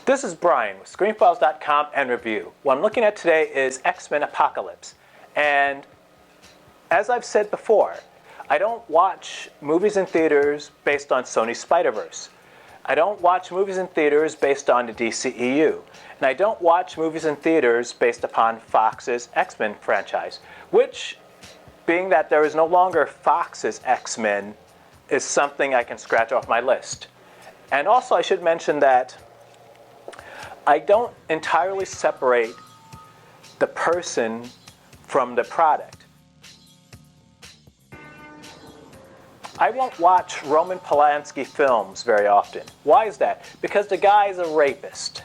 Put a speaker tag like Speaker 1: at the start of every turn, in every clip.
Speaker 1: This is Brian with ScreenFiles.com and Review. What I'm looking at today is X-MenApocalypse. And as I've said before, I don't watch movies in theaters based on Sony's Spider-Verse. I don't watch movies in theaters based on the DCEU. And I don't watch movies in theaters based upon Fox's X-Men franchise, which, being that there is no longer Fox's X-Men, is something I can scratch off my list. And also I should mention that I don't entirely separate the person from the product. I won't watch Roman Polanski films very often. Why is that? Because the guy is a rapist.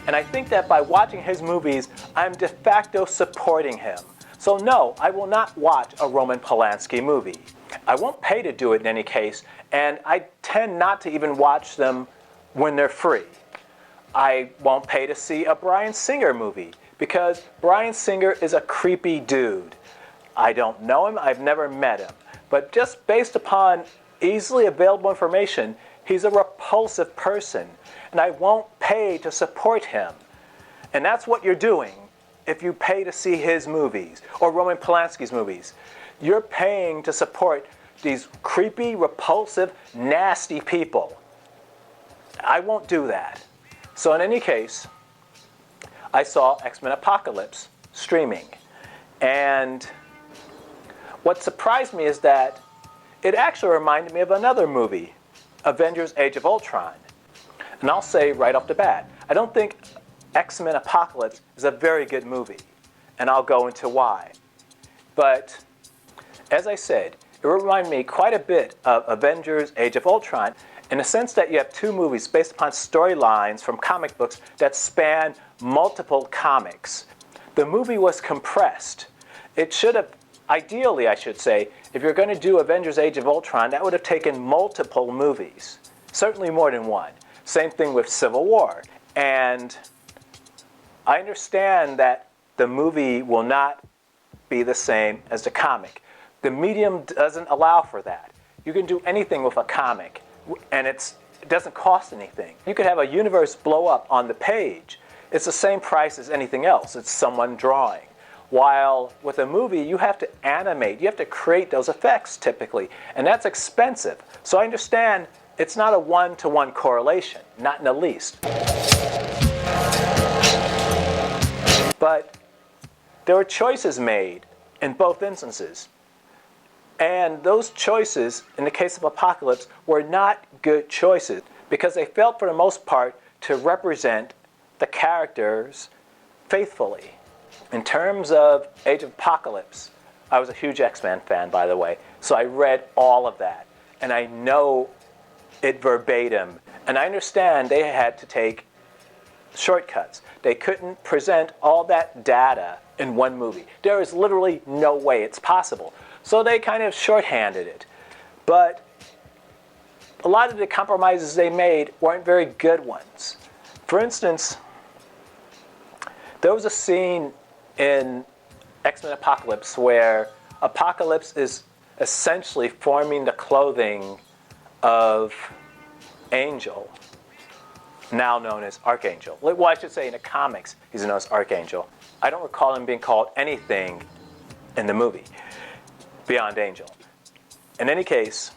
Speaker 1: And I think that by watching his movies, I'm de facto supporting him. So no, I will not watch a Roman Polanski movie. I won't pay to do it in any case, and I tend not to even watch them when they're free. I won't pay to see a Bryan Singer movie because Bryan Singer is a creepy dude. I don't know him, I've never met him. But just based upon easily available information, he's a repulsive person, and I won't pay to support him. And that's what you're doing if you pay to see his movies or Roman Polanski's movies. You're paying to support these creepy, repulsive, nasty people. I won't do that. So in any case, I saw X-MenApocalypse streaming. And what surprised me is that it actually reminded me of another movie, Avengers: Age of Ultron. And I'll say right off the bat, I don't think X-MenApocalypse is a very good movie. And I'll go into why. But as I said, it reminded me quite a bit of Avengers: Age of Ultron, in the sense that you have two movies based upon storylines from comic books that span multiple comics. The movie was compressed. It should have, ideally I should say, if you're going to do Avengers: Age of Ultron, that would have taken multiple movies. Certainly more than one. Same thing with Civil War. And I understand that the movie will not be the same as the comic. The medium doesn't allow for that. You can do anything with a comic, and it doesn't cost anything. You could have a universe blow up on the page. It's the same price as anything else. It's someone drawing. While with a movie, you have to animate. You have to create those effects typically, and that's expensive. So I understand it's not a one-to-one correlation, not in the least. But there were choices made in both instances. And those choices, in the case of Apocalypse, were not good choices because they failed for the most part to represent the characters faithfully. In terms of Age of Apocalypse, I was a huge X-Men fan, by the way, so I read all of that. And I know it verbatim. And I understand they had to take shortcuts. They couldn't present all that data in one movie. There is literally no way it's possible. So they kind of shorthanded it. But a lot of the compromises they made weren't very good ones. For instance, there was a scene in X-MenApocalypse where Apocalypse is essentially forming the clothing of Angel, now known as Archangel. Well, I should say in the comics, he's known as Archangel. I don't recall him being called anything in the movie beyond Angel. In any case,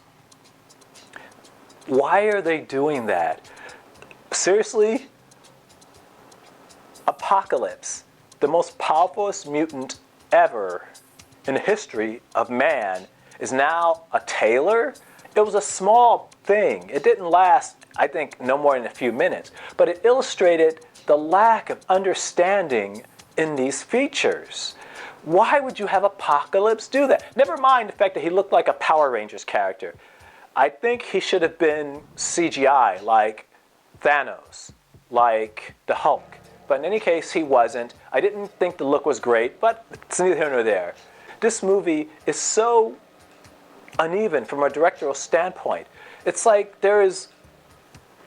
Speaker 1: why are they doing that? Seriously? Apocalypse, the most powerfulest mutant ever in the history of man, is now a tailor? It was a small thing. It didn't last, I think, no more than a few minutes. But it illustrated the lack of understanding in these features. Why would you have Apocalypse do that? Never mind the fact that he looked like a Power Rangers character. I think he should have been CGI, like Thanos, like the Hulk. But in any case, he wasn't. I didn't think the look was great, but it's neither here nor there. This movie is so uneven from a directorial standpoint. It's like there is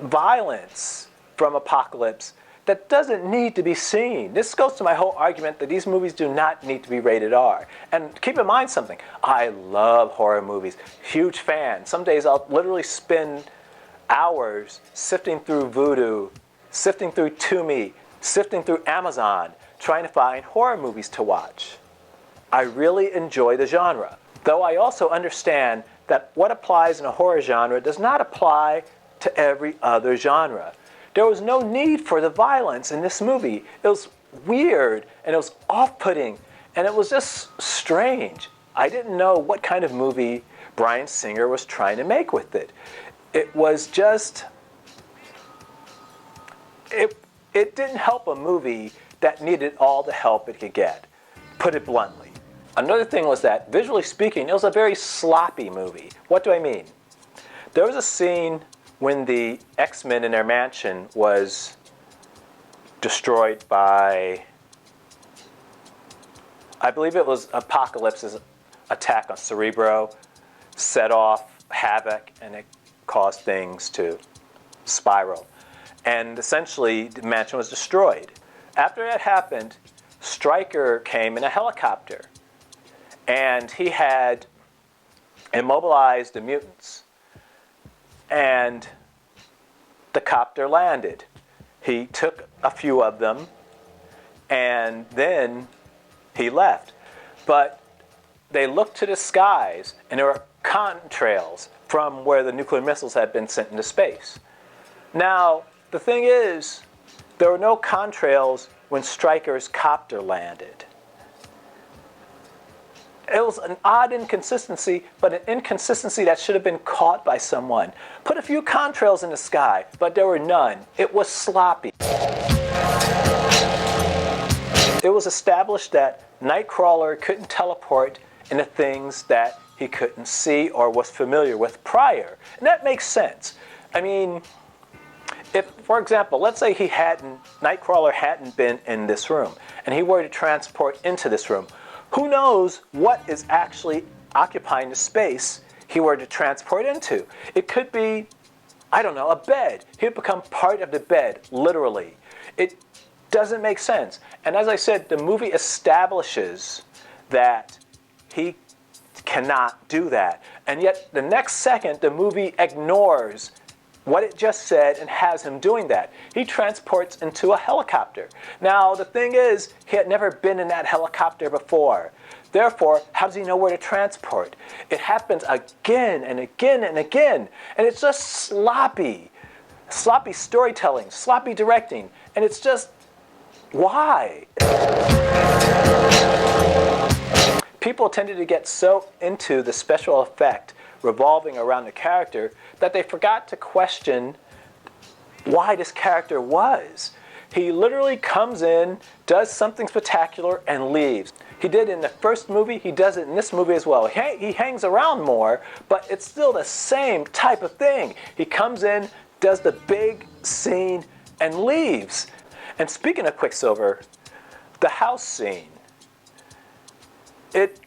Speaker 1: violence from Apocalypse that doesn't need to be seen. This goes to my whole argument that these movies do not need to be rated R. And keep in mind something, I love horror movies, huge fan. Some days I'll literally spend hours sifting through Vudu sifting through Tubi, sifting through Amazon, trying to find horror movies to watch. I really enjoy the genre, though I also understand that what applies in a horror genre does not apply to every other genre. There was no need for the violence in this movie. It was weird, and it was off-putting, and it was just strange. I didn't know what kind of movie Bryan Singer was trying to make with it. It was just... It didn't help a movie that needed all the help it could get, put it bluntly. Another thing was that, visually speaking, it was a very sloppy movie. What do I mean? There was a scene when the X-Men in their mansion was destroyed by, I believe it was Apocalypse's attack on Cerebro, set off havoc, and it caused things to spiral. And essentially, the mansion was destroyed. After that happened, Stryker came in a helicopter, and he had immobilized the mutants. And the copter landed. He took a few of them, and then he left. But they looked to the skies, and there were contrails from where the nuclear missiles had been sent into space. Now, the thing is, there were no contrails when Stryker's copter landed. It was an odd inconsistency, but an inconsistency that should have been caught by someone. Put a few contrails in the sky, but there were none. It was sloppy. It was established that Nightcrawler couldn't teleport into things that he couldn't see or was familiar with prior. And that makes sense. I mean, if, for example, let's say Nightcrawler hadn't been in this room, and he were to transport into this room, who knows what is actually occupying the space he were to transport into? It could be, I don't know, a bed. He would become part of the bed, literally. It doesn't make sense. And as I said, the movie establishes that he cannot do that. And yet, the next second, the movie ignores what it just said and has him doing that. He transports into a helicopter. Now, the thing is, he had never been in that helicopter before. Therefore, how does he know where to transport? It happens again and again and again. And it's just sloppy. Sloppy storytelling, sloppy directing. And it's just, why? People tended to get so into the special effect revolving around the character that they forgot to question why this character was. He literally comes in, does something spectacular, and leaves. He did it in the first movie, he does it in this movie as well. He hangs around more, but it's still the same type of thing. He comes in, does the big scene, and leaves. And speaking of Quicksilver, the house scene, it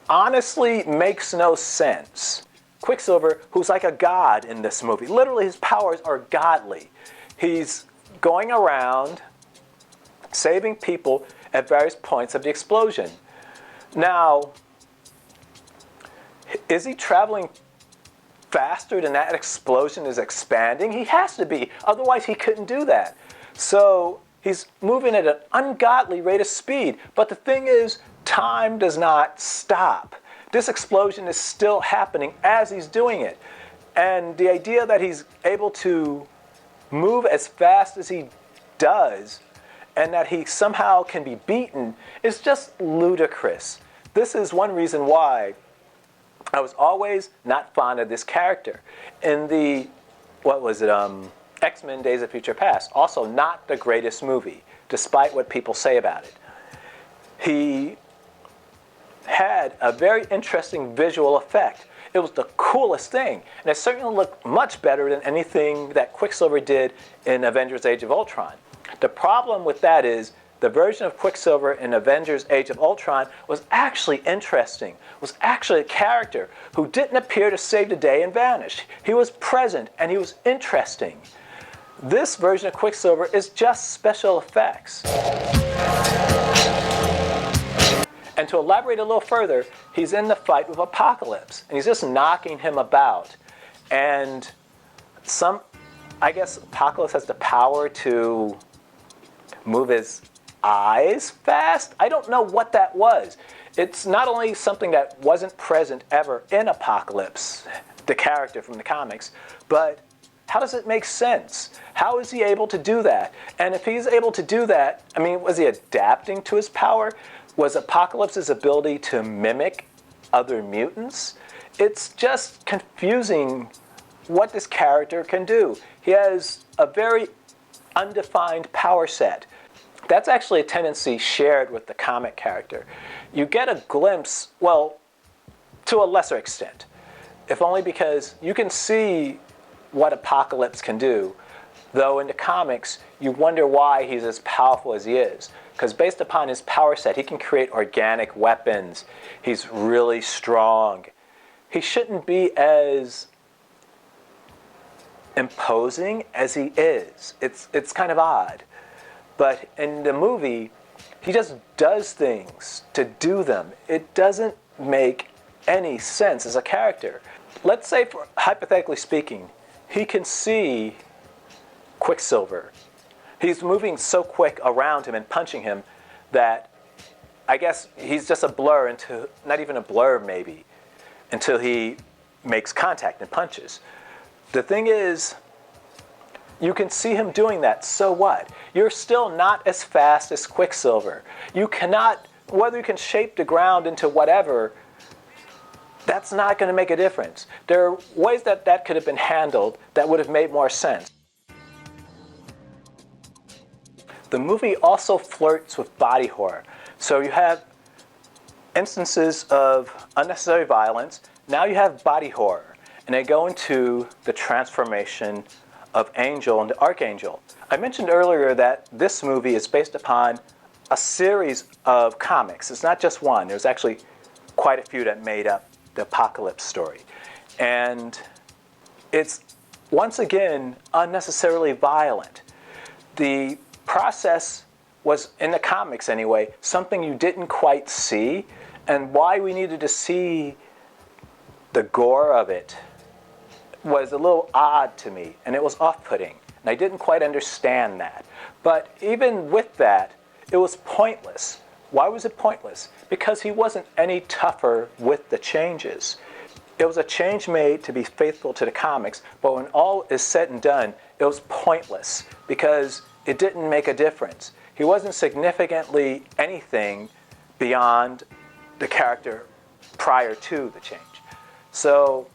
Speaker 1: honestly makes no sense. Quicksilver, who's like a god in this movie, literally his powers are godly. He's going around saving people at various points of the explosion. Now, is he traveling faster than that explosion is expanding? He has to be, otherwise he couldn't do that. So he's moving at an ungodly rate of speed. But the thing is, time does not stop. This explosion is still happening as he's doing it. And the idea that he's able to move as fast as he does and that he somehow can be beaten is just ludicrous. This is one reason why I was always not fond of this character. In the, X-Men Days of Future Past, also not the greatest movie, despite what people say about it. He had a very interesting visual effect. It was the coolest thing, and it certainly looked much better than anything that Quicksilver did in Avengers Age of Ultron. The problem with that is the version of Quicksilver in Avengers Age of Ultron was actually interesting, was actually a character who didn't appear to save the day and vanished. He was present and he was interesting. This version of Quicksilver is just special effects. And to elaborate a little further, he's in the fight with Apocalypse, and he's just knocking him about. And some I guess Apocalypse has the power to move his eyes fast. I don't know what that was. It's not only something that wasn't present ever in Apocalypse, the character from the comics, but how does it make sense? How is he able to do that? And if he's able to do that, I mean, was he adapting to his power? Was Apocalypse's ability to mimic other mutants? It's just confusing what this character can do. He has a very undefined power set. That's actually a tendency shared with the comic character. You get a glimpse, well, to a lesser extent, if only because you can see what Apocalypse can do, though in the comics, you wonder why he's as powerful as he is. Because based upon his power set, he can create organic weapons. He's really strong. He shouldn't be as imposing as he is. It's kind of odd. But in the movie, he just does things to do them. It doesn't make any sense as a character. Let's say, hypothetically speaking, he can see Quicksilver. He's moving so quick around him and punching him that I guess he's just a blur into, not even a blur maybe, until he makes contact and punches. The thing is, you can see him doing that, so what? You're still not as fast as Quicksilver. You cannot, whether you can shape the ground into whatever, that's not going to make a difference. There are ways that that could have been handled that would have made more sense. The movie also flirts with body horror. So you have instances of unnecessary violence. Now you have body horror. And they go into the transformation of Angel into Archangel. I mentioned earlier that this movie is based upon a series of comics. It's not just one. There's actually quite a few that made up the Apocalypse story. And it's, once again, unnecessarily violent. The process was, in the comics anyway, something you didn't quite see, and why we needed to see the gore of it was a little odd to me, and it was off-putting, and I didn't quite understand that. But even with that, it was pointless. Why was it pointless? Because he wasn't any tougher with the changes. It was a change made to be faithful to the comics, but when all is said and done, it was pointless because it didn't make a difference. He wasn't significantly anything beyond the character prior to the change. So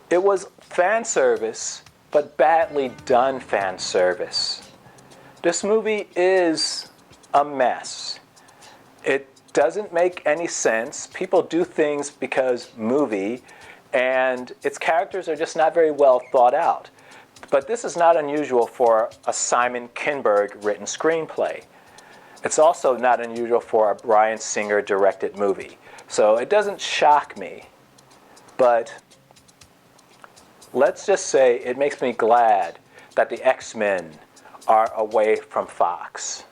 Speaker 1: it was fan service, but badly done fan service. This movie is a mess. It doesn't make any sense. People do things because movie, and its characters are just not very well thought out. But this is not unusual for a Simon Kinberg written screenplay. It's also not unusual for a Bryan Singer directed movie. So it doesn't shock me, but let's just say it makes me glad that the X-Men are away from Fox,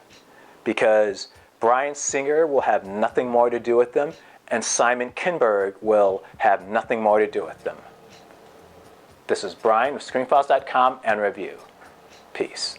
Speaker 1: because Bryan Singer will have nothing more to do with them, and Simon Kinberg will have nothing more to do with them. This is Brian with ScreenFiles.com and Review. Peace.